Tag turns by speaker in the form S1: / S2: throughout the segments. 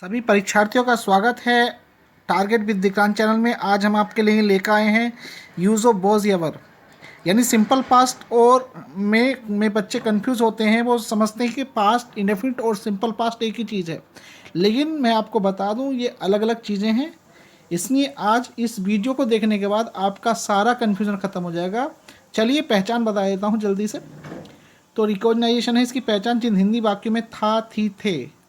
S1: सभी परीक्षार्थियों का स्वागत है टारगेट विद दिक्रांत चैनल में। आज हम आपके लिए लेकर आए हैं यूज़ ऑफ वॉज एवर, यानी सिंपल पास्ट और में बच्चे कंफ्यूज होते हैं। वो समझते हैं कि पास्ट, इंडेफिनिट और सिंपल पास्ट एक ही चीज़ है, लेकिन मैं आपको बता दूं ये अलग अलग चीज़ें हैं। इसलिए आज इस वीडियो को देखने के बाद आपका सारा कन्फ्यूज़न ख़त्म हो जाएगा। चलिए पहचान बता देता हूँ जल्दी से। तो रिकॉग्नाइजेशन है इसकी पहचान। जिन हिंदी वाक्यों में था, थी, थे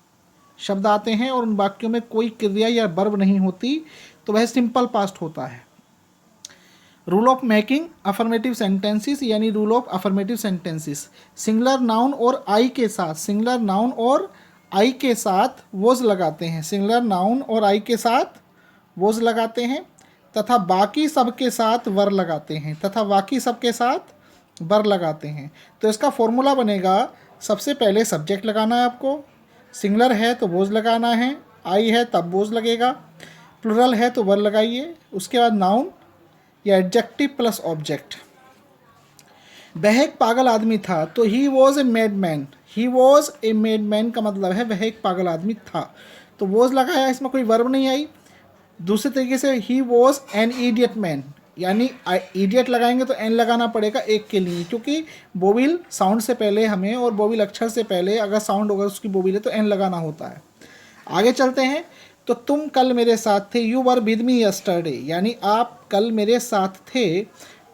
S1: शब्द आते हैं और उन वाक्यों में कोई क्रिया या वर्ब नहीं होती तो वह सिंपल पास्ट होता है। Rule of making affirmative sentences, यानी rule of affirmative sentences, singular noun और आई के साथ, सिंगुलर नाउन और आई के साथ वोज लगाते हैं, सिंगुलर नाउन और आई के साथ वोज लगाते हैं तथा बाकी सब के साथ वर लगाते हैं, तथा बाकी सब के साथ वर लगाते हैं। तो इसका फॉर्मूला बनेगा, सबसे पहले सब्जेक्ट लगाना है आपको, सिंगुलर है तो वोज लगाना है, आई है तब वोज लगेगा, प्लुरल है तो वर लगाइए, उसके बाद नाउन या एडजेक्टिव प्लस ऑब्जेक्ट। वह एक पागल आदमी था तो he was a made man, he was a made man का मतलब है वह एक पागल आदमी था, तो वॉज लगाया, इसमें कोई वर्ब नहीं आई। दूसरे तरीके से he was an idiot man, यानी इडियट लगाएंगे तो एन लगाना पड़ेगा एक के लिए, क्योंकि बोविल साउंड से पहले हमें और बोविल अक्षर से पहले अगर साउंड होगा उसकी बोविल है तो एन लगाना होता है। आगे चलते हैं। तो तुम कल मेरे साथ थे, you were with me yesterday, यानी आप कल मेरे साथ थे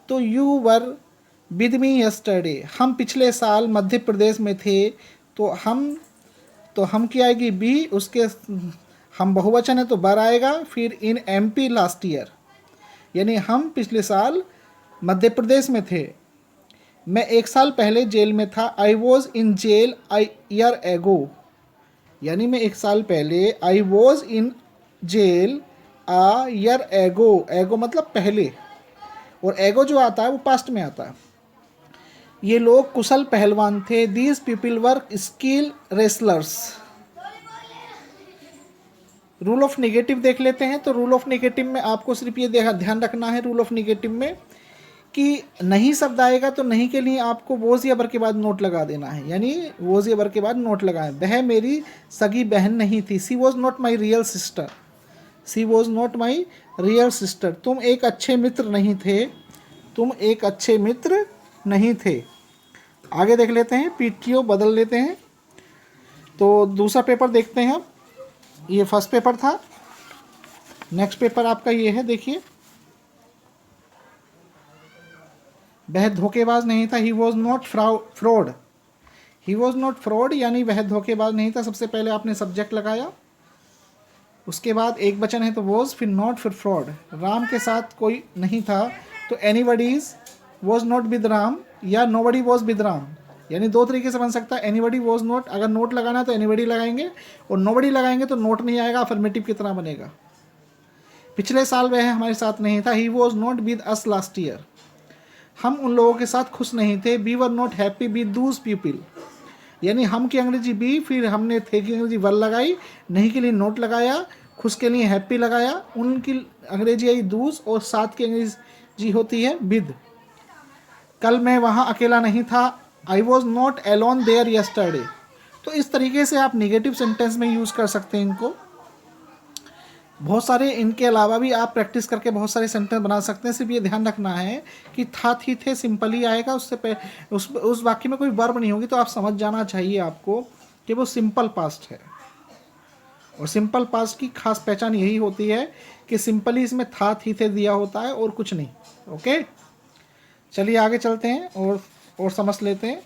S1: तो you were with me yesterday. हम पिछले साल मध्य प्रदेश में थे तो हम क्या आएगी बी, उसके हम बहुवचन है तो बर आएगा, फिर इन एमपी लास्ट ईयर, यानी हम पिछले साल मध्य प्रदेश में थे। मैं एक साल पहले जेल में था, I was in jail I year ago, यानी मैं एक साल पहले, I was in jail a year ago, ago मतलब पहले, और एगो जो आता है वो पास्ट में आता है। ये लोग कुशल पहलवान थे, these people were skill wrestlers. Rule of negative देख लेते हैं। तो रूल ऑफ नेगेटिव में आपको सिर्फ ये ध्यान रखना है, रूल ऑफ नेगेटिव में कि नहीं शब्द आएगा तो नहीं के लिए आपको वोज या बर के बाद नोट लगा देना है, यानी वोज या बर के बाद नोट लगाएं। वह मेरी सगी बहन नहीं थी, she was not my real sister, she was not my real sister. तुम एक अच्छे मित्र नहीं थे, तुम एक अच्छे मित्र नहीं थे। आगे देख लेते हैं, पीटीओ बदल लेते हैं। तो दूसरा पेपर देखते हैं अब। ये फर्स्ट पेपर था, नेक्स्ट पेपर आपका ये है, देखिए। वह धोखेबाज नहीं था, he was not fraud, he was not fraud, यानी वह धोखेबाज नहीं था। सबसे पहले आपने सब्जेक्ट लगाया, उसके बाद एक वचन है तो वॉज, फिर नॉट, फिर फ्रॉड। राम के साथ कोई नहीं था तो anybody's was not with Ram या नोबडी वॉज विद राम, यानी दो तरीके से बन सकता है। एनीबडी वॉज नॉट, अगर नोट लगाना है तो एनीबडी लगाएंगे, और नोबडी लगाएंगे तो नोट नहीं आएगा, अफर्मेटिव की तरह बनेगा। पिछले साल वह हमारे साथ नहीं था, he was not with us last year, हम उन लोगों के साथ खुश नहीं थे, we were not happy with those people, यानी हम की अंग्रेजी बी, फिर हमने थे की अंग्रेजी वर लगाई, नहीं के लिए नोट लगाया, खुश के लिए हैप्पी लगाया, उनकी अंग्रेजी आई दूज, और साथ की अंग्रेजी होती है विद। कल मैं वहाँ अकेला नहीं था, I was not alone there yesterday. तो इस तरीके से आप निगेटिव सेंटेंस में यूज़ कर सकते हैं इनको। बहुत सारे इनके अलावा भी आप प्रैक्टिस करके बहुत सारे सेंटेंस बना सकते हैं। सिर्फ ये ध्यान रखना है कि था, थी, थे सिंपल ही आएगा, उससे उस वाक्य में कोई वर्ब नहीं होगी, तो आप समझ जाना चाहिए आपको कि वो सिंपल पास्ट है। और सिंपल पास्ट की खास पहचान यही होती है कि सिंपली इसमें था, थी, थे दिया होता है और कुछ नहीं। ओके, चलिए आगे चलते हैं और समझ लेते हैं।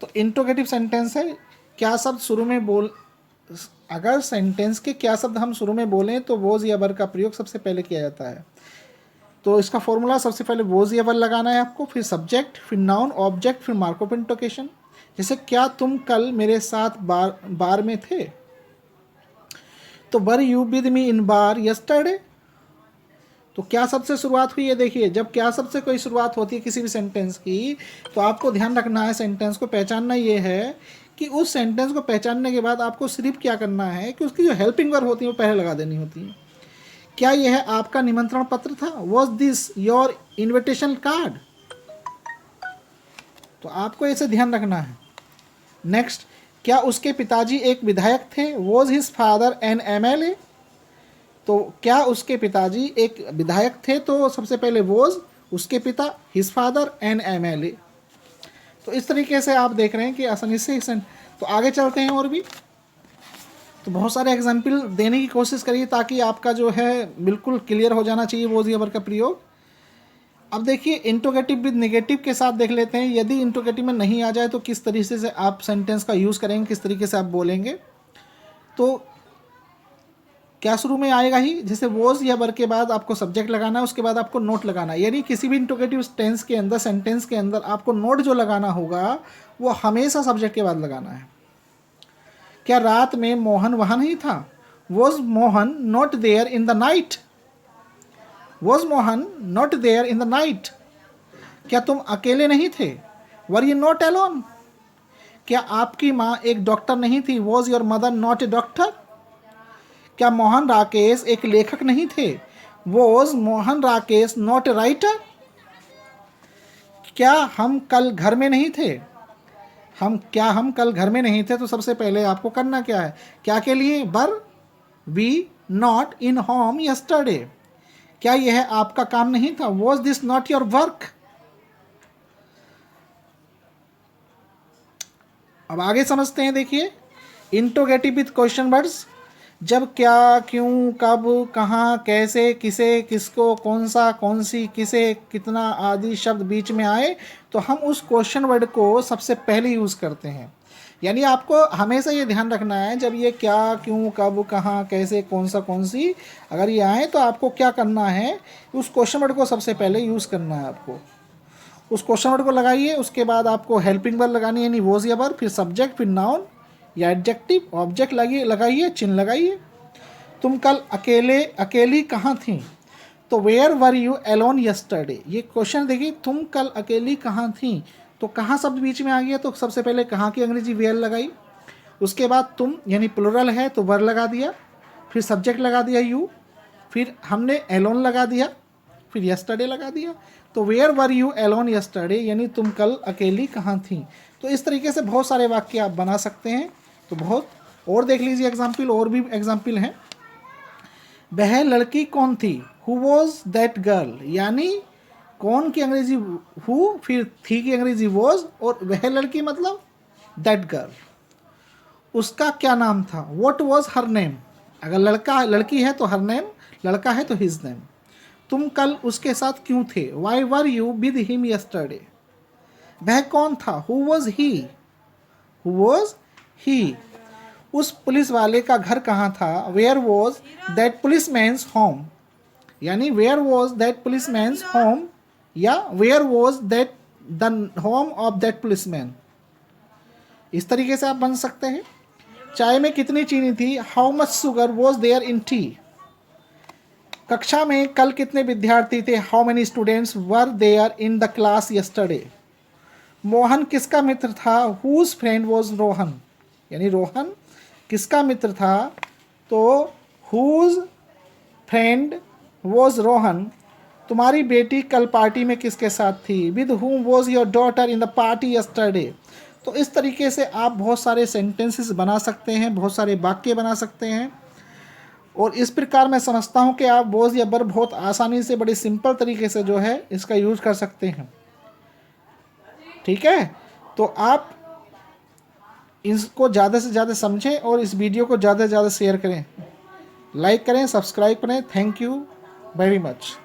S1: तो इंट्रोगेटिव सेंटेंस है, क्या शब्द शुरू में अगर सेंटेंस के क्या शब्द हम शुरू में बोलें तो वोज या वर का प्रयोग सबसे पहले किया जाता है। तो इसका फॉर्मूला, सबसे पहले वोज या वर लगाना है आपको, फिर सब्जेक्ट, फिर नाउन, ऑब्जेक्ट, फिर मार्क ऑफ इंटोकेशन। जैसे क्या तुम कल मेरे साथ बार में थे, तो वर you with me in bar yesterday. तो क्या शब्द से शुरुआत हुई है, देखिए जब क्या शब्द से कोई शुरुआत होती है किसी भी सेंटेंस की, तो आपको ध्यान रखना है, सेंटेंस को पहचानना ये है कि उस सेंटेंस को पहचानने के बाद आपको सिर्फ क्या करना है कि उसकी जो हेल्पिंग वर्ब होती है वो पहले लगा देनी होती है। क्या यह आपका निमंत्रण पत्र था, was this your invitation card. तो आपको ऐसे ध्यान रखना है। नेक्स्ट, क्या उसके पिताजी एक विधायक थे? Was his father an MLA? तो क्या उसके पिताजी एक विधायक थे? तो सबसे पहले वॉज उसके पिता, हिज फादर एन MLA। तो इस तरीके से आप देख रहे हैं कि आसानी से तो आगे चलते हैं और भी। तो बहुत सारे एग्जाम्पल देने की कोशिश करिए ताकि आपका जो है बिल्कुल क्लियर हो जाना चाहिए वॉज या वर का प्रयोग। अब देखिए इंट्रोगेटिव विद नेगेटिव के साथ देख लेते हैं। यदि इंट्रोगेटिव में नहीं आ जाए तो किस तरीके से आप सेंटेंस का यूज़ करेंगे, किस तरीके से आप बोलेंगे। तो क्या शुरू में आएगा ही, जैसे वॉज या वर के बाद आपको सब्जेक्ट लगाना है, उसके बाद आपको नोट लगाना है। यानी किसी भी इंट्रोगेटिव टेंस के अंदर, सेंटेंस के अंदर आपको नोट जो लगाना होगा वो हमेशा सब्जेक्ट के बाद लगाना है। क्या रात में मोहन वहाँ नहीं था? Was Mohan not there in the night? Was Mohan not there in the night? क्या तुम अकेले नहीं थे? Were you not alone? क्या आपकी माँ एक डॉक्टर नहीं थी? Was your mother not a doctor? क्या मोहन राकेश एक लेखक नहीं थे? Was Mohan Rakesh not a writer? क्या हम कल घर में नहीं थे? हम कल घर में नहीं थे? तो सबसे पहले आपको करना क्या है, क्या के लिए, were we not in home yesterday? क्या यह आपका काम नहीं था? Was this not your work? अब आगे समझते हैं। देखिए इंट्रोगेटिव विथ क्वेश्चन वर्ड्स। जब क्या, क्यों, कब, कहाँ, कैसे, किसे, किसको, कौन सा, कौन सी, किसे, कितना आदि शब्द बीच में आए तो हम उस क्वेश्चन वर्ड को सबसे पहले यूज़ करते हैं। यानी आपको हमेशा ये ध्यान रखना है, जब ये क्या, क्यों, कब, कहाँ, कैसे, कौन सा, कौन सी अगर ये आए तो आपको क्या करना है, उस क्वेश्चन वर्ड को सबसे पहले यूज़ करना है। आपको उस क्वेश्चन वर्ड को लगाइए, उसके बाद आपको हेल्पिंग वर्ब लगानी है, यानी वॉज या वर, फिर सब्जेक्ट, फिर नाउन या एडजेक्टिव, ऑब्जेक्ट लगाइए, चिन्ह लगाइए। तुम कल अकेली कहाँ थी? तो where were you alone yesterday? ये क्वेश्चन देखिए, तुम कल अकेली कहाँ थी, तो कहाँ शब्द बीच में आ गया, तो सबसे पहले कहाँ की अंग्रेजी वेयर लगाई, उसके बाद तुम यानी प्लुरल है तो वर लगा दिया, फिर सब्जेक्ट लगा दिया यू, फिर हमने एलोन लगा दिया, फिर यस्टरडे लगा दिया। तो where were you alone yesterday यानी तुम कल अकेली कहाँ थी। तो इस तरीके से बहुत सारे वाक्य आप बना सकते हैं। तो बहुत और देख लीजिए एग्जाम्पल, और भी एग्जाम्पल हैं। वह लड़की कौन थी? Who was that girl? यानी कौन की अंग्रेजी हु, फिर थी की अंग्रेजी वॉज, और वह लड़की मतलब दैट गर्ल। उसका क्या नाम था? What was her name? अगर लड़की है तो हर नेम, लड़का है तो हिज नेम। तुम कल उसके साथ क्यों थे? Why were you with him yesterday? वह कौन था? Who was he? Who was he? उस पुलिस वाले का घर कहाँ था? Where was that policeman's home? यानी where was that policeman's home या where was that the home of that policeman. इस तरीके से आप बन सकते हैं। चाय में कितनी चीनी थी? How much sugar was there in tea? कक्षा में कल कितने विद्यार्थी थे? How many students were there in the class yesterday? Mohan किसका मित्र था? Whose friend was Rohan? यानी रोहन किसका मित्र था? तो हुज फ्रेंड वॉज रोहन। तुम्हारी बेटी कल पार्टी में किसके साथ थी? With whom was your daughter in the party yesterday? तो इस तरीके से आप बहुत सारे सेंटेंसेस बना सकते हैं, बहुत सारे वाक्य बना सकते हैं। और इस प्रकार मैं समझता हूँ कि आप वॉज या वर बहुत आसानी से, बड़े सिंपल तरीके से जो है इसका यूज़ कर सकते हैं। ठीक है, तो आप इसको ज़्यादा से ज़्यादा समझें और इस वीडियो को ज़्यादा से ज़्यादा शेयर करें, लाइक करें, सब्सक्राइब करें। Thank you very much.